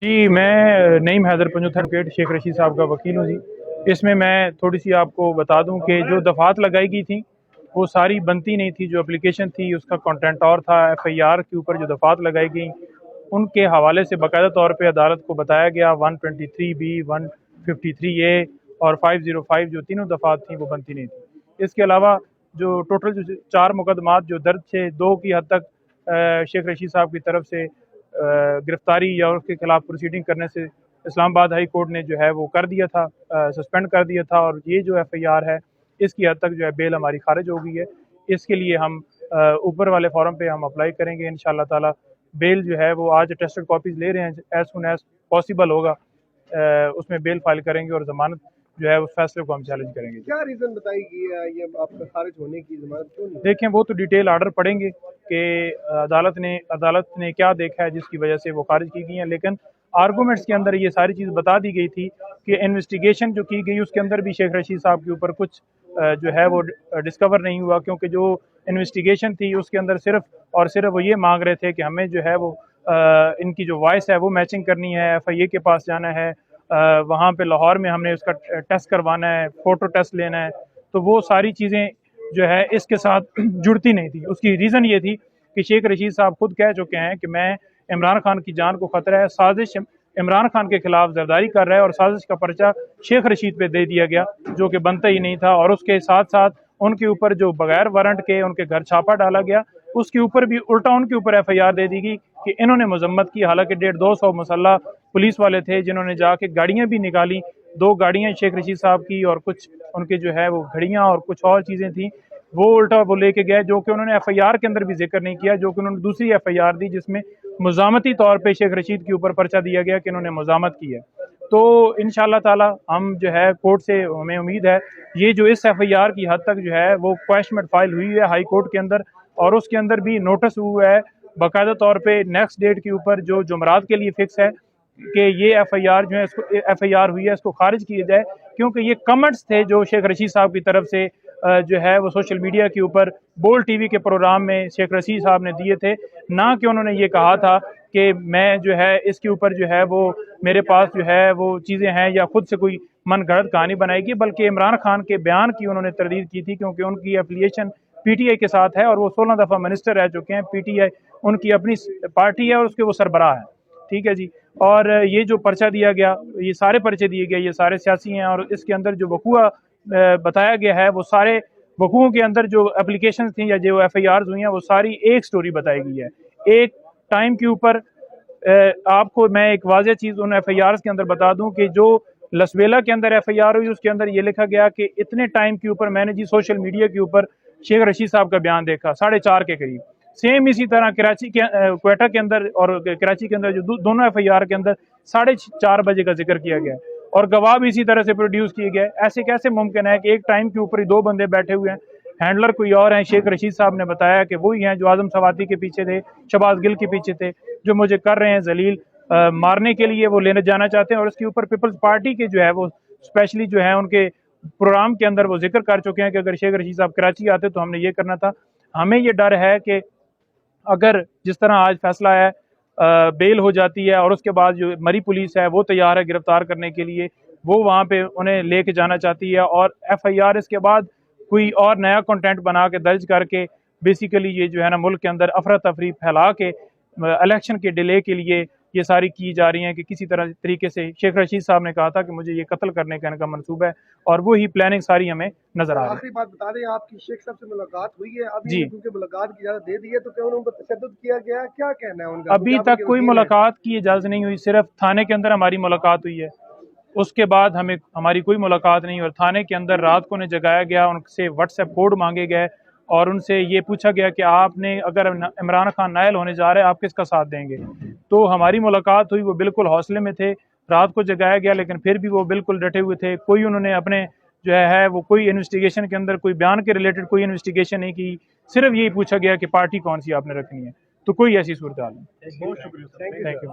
جی میں نعیم حیدر پنجوتھر ایڈوکیٹ شیخ رشید صاحب کا وکیل ہوں جی۔ اس میں تھوڑی سی آپ کو بتا دوں کہ جو دفعات لگائی گئی تھیں وہ ساری بنتی نہیں تھی۔ جو اپلیکیشن تھی اس کا کنٹینٹ اور تھا۔ ایف آئی آر کے اوپر جو دفعات لگائی گئیں ان کے حوالے سے باقاعدہ طور پہ عدالت کو بتایا گیا 123B 153A اور 505 جو تینوں دفعات تھیں وہ بنتی نہیں تھیں۔ اس کے علاوہ جو ٹوٹل جو 4 مقدمات جو درج تھے 2 کی حد تک شیخ رشید صاحب کی طرف سے گرفتاری یا اس کے خلاف پروسیڈنگ کرنے سے اسلام آباد ہائی کورٹ نے جو ہے وہ کر دیا تھا، سسپینڈ کر دیا تھا، اور یہ جو ایف آئی آر ہے اس کی حد تک جو ہے بیل ہماری خارج ہو گئی ہے۔ اس کے لیے ہم اوپر والے فارم پہ ہم اپلائی کریں گے انشاءاللہ تعالی۔ بیل جو ہے وہ آج ٹیسٹڈ کاپیز لے رہے ہیں، ایز سون ایز پاسبل ہوگا اس میں بیل فائل کریں گے اور ضمانت جو ہے اس فیصلے کو ہم چیلنج کریں گے۔ کیا ریزن بتائی گئی ہے یہ آپ کا خارج ہونے کی ضمانت کیوں نہیں؟ دیکھیں وہ تو ڈیٹیل آرڈر پڑھیں گے کہ عدالت نے کیا دیکھا ہے جس کی وجہ سے وہ خارج کی گئی ہیں، لیکن آرگومنٹس کے اندر یہ ساری چیز بتا دی گئی تھی کہ انویسٹیگیشن جو کی گئی اس کے اندر بھی شیخ رشید صاحب کے اوپر کچھ جو ہے وہ ڈسکور نہیں ہوا، کیونکہ جو انویسٹیگیشن تھی اس کے اندر صرف اور صرف وہ یہ مانگ رہے تھے کہ ہمیں جو ہے وہ ان کی جو وائس ہے وہ میچنگ کرنی ہے، ایف آئی اے کے پاس جانا ہے، وہاں پہ لاہور میں ہم نے اس کا ٹیسٹ کروانا ہے، فوٹو ٹیسٹ لینا ہے، تو وہ ساری چیزیں جو ہے اس کے ساتھ جڑتی نہیں تھی۔ اس کی ریزن یہ تھی کہ شیخ رشید صاحب خود کہہ چکے ہیں کہ میں عمران خان کی جان کو خطرہ ہے، سازش عمران خان کے خلاف زرداری کر رہا ہے، اور سازش کا پرچہ شیخ رشید پہ دے دیا گیا جو کہ بنتا ہی نہیں تھا، اور اس کے ساتھ ساتھ ان کے اوپر جو بغیر وارنٹ کے ان کے گھر چھاپا ڈالا گیا اس کے اوپر بھی الٹا ان کے اوپر ایف آئی آر دے دی گئی کہ انہوں نے مذمت کی، حالانکہ 150-200 مسلح پولیس والے تھے جنہوں نے جا کے گاڑیاں بھی نکالی، 2 گاڑیاں شیخ رشید صاحب کی اور کچھ ان کے جو ہے وہ گھڑیاں اور کچھ اور چیزیں تھیں، وہ الٹا وہ لے کے گئے، جو کہ انہوں نے ایف آئی آر کے اندر بھی ذکر نہیں کیا، جو کہ انہوں نے دوسری ایف آئی آر دی جس میں مزاحمتی طور پہ شیخ رشید کے اوپر پرچہ دیا گیا کہ انہوں نے مزاحمت کی ہے۔ تو انشاءاللہ تعالی ہم جو ہے کورٹ سے ہمیں امید ہے یہ جو اس ایف آئی آر کی حد تک جو ہے وہ کویشمنٹ فائل ہوئی ہے ہائی کورٹ کے اندر، اور اس کے اندر بھی نوٹس ہوا ہے باقاعدہ طور پہ نیکسٹ ڈیٹ کے اوپر جو جمعرات کے لیے فکس ہے کہ یہ ایف آئی آر جو ہے ایف آئی آر ہوئی ہے اس کو خارج کیا جائے، کیونکہ یہ کمنٹس تھے جو شیخ رشید صاحب کی طرف سے جو ہے وہ سوشل میڈیا کے اوپر بول ٹی وی کے پروگرام میں شیخ رشید صاحب نے دیے تھے، نہ کہ انہوں نے یہ کہا تھا کہ میں جو ہے اس کے اوپر جو ہے وہ میرے پاس جو ہے وہ چیزیں ہیں یا خود سے کوئی من گھڑت کہانی بنائے گی، بلکہ عمران خان کے بیان کی انہوں نے تردید کی تھی، کیونکہ ان کی ایفیلیشن پی ٹی آئی کے ساتھ ہے اور وہ 16 دفعہ منسٹر رہ چکے ہیں، پی ٹی آئی ان کی اپنی پارٹی ہے اور اس کے وہ سربراہ ہیں، ٹھیک ہے جی۔ اور یہ جو پرچہ دیا گیا، یہ سارے پرچے دیے گئے، یہ سارے سیاسی ہیں، اور اس کے اندر جو وقوع بتایا گیا ہے وہ سارے وقوعوں کے اندر جو اپلیکیشنز تھیں یا جو ایف آئی آرز ہوئی ہیں وہ ساری ایک سٹوری بتائی گئی ہے، ایک ٹائم کے اوپر۔ آپ کو میں ایک واضح چیز ان ایف آئی آرز کے اندر بتا دوں کہ جو لسویلا کے اندر ایف آئی آر ہوئی اس کے اندر یہ لکھا گیا کہ اتنے ٹائم کے اوپر میں نے جی سوشل میڈیا کے اوپر شیخ رشید صاحب کا بیان دیکھا 4:30 کے قریب۔ سیم اسی طرح کراچی کے کوئٹہ کے اندر اور کراچی کے اندر جو دونوں ایف آئی آر کے اندر 4:30 بجے کا ذکر کیا گیا ہے، اور گواہ بھی اسی طرح سے پروڈیوس کیے گئے۔ ایسے کیسے ممکن ہے کہ ایک ٹائم کے اوپر ہی 2 بندے بیٹھے ہوئے ہیں، ہینڈلر کوئی اور ہیں، شیخ رشید صاحب نے بتایا کہ وہی ہیں جو اعظم سواتی کے پیچھے تھے، شہباز گل کے پیچھے تھے، جو مجھے کر رہے ہیں ذلیل، مارنے کے لیے وہ لینے جانا چاہتے ہیں، اور اس کے اوپر پیپلز پارٹی کے جو ہے وہ اسپیشلی جو ہے ان کے پروگرام کے اندر وہ ذکر کر چکے ہیں کہ اگر شیخ رشید صاحب کراچی آتے تو ہم نے یہ کرنا تھا۔ ہمیں یہ ڈر ہے کہ اگر جس طرح آج فیصلہ ہے بیل ہو جاتی ہے اور اس کے بعد جو مری پولیس ہے وہ تیار ہے گرفتار کرنے کے لیے، وہ وہاں پہ انہیں لے کے جانا چاہتی ہے، اور ایف آئی آر اس کے بعد کوئی اور نیا کنٹینٹ بنا کے درج کر کے بیسیکلی یہ جو ہے نا ملک کے اندر افراتفری پھیلا کے الیکشن کے ڈیلے کے لیے یہ ساری کی جا رہی ہیں کہ کسی طریقے سے شیخ رشید صاحب نے کہا تھا کہ مجھے یہ قتل کرنے کا ان کا منصوبہ ہے، اور وہی پلاننگ ساری ہمیں نظر آ رہی ہے۔ آخری بات بتا دیں، آپ کی شیخ صاحب سے ملاقات ہوئی ہے ابھی؟ جی کیونکہ ملاقات کی اجازت دے دی ہے تو کیا انہوں پر تشدد کیا گیا ہے؟ کیا کہنا ہے ان کا؟ ابھی تک کوئی ملاقات کی اجازت نہیں ہوئی، صرف تھانے کے اندر ہماری ملاقات ہوئی ہے، اس کے بعد ہماری کوئی ملاقات نہیں، اور تھانے کے اندر رات کو انہیں جگایا گیا، ان سے واٹس ایپ کوڈ مانگے گئے اور ان سے یہ پوچھا گیا کہ آپ نے اگر عمران خان نائل ہونے جا رہے ہیں آپ کس کا ساتھ دیں گے؟ تو ہماری ملاقات ہوئی، وہ بالکل حوصلے میں تھے، رات کو جگایا گیا لیکن پھر بھی وہ بالکل ڈٹے ہوئے تھے، کوئی انہوں نے اپنے جو ہے وہ کوئی انویسٹیگیشن کے اندر کوئی بیان کے ریلیٹڈ کوئی انویسٹیگیشن نہیں کی، صرف یہی پوچھا گیا کہ پارٹی کون سی آپ نے رکھنی ہے، تو کوئی ایسی صورتحال نہیں۔ بہت شکریہ، تھینک یو۔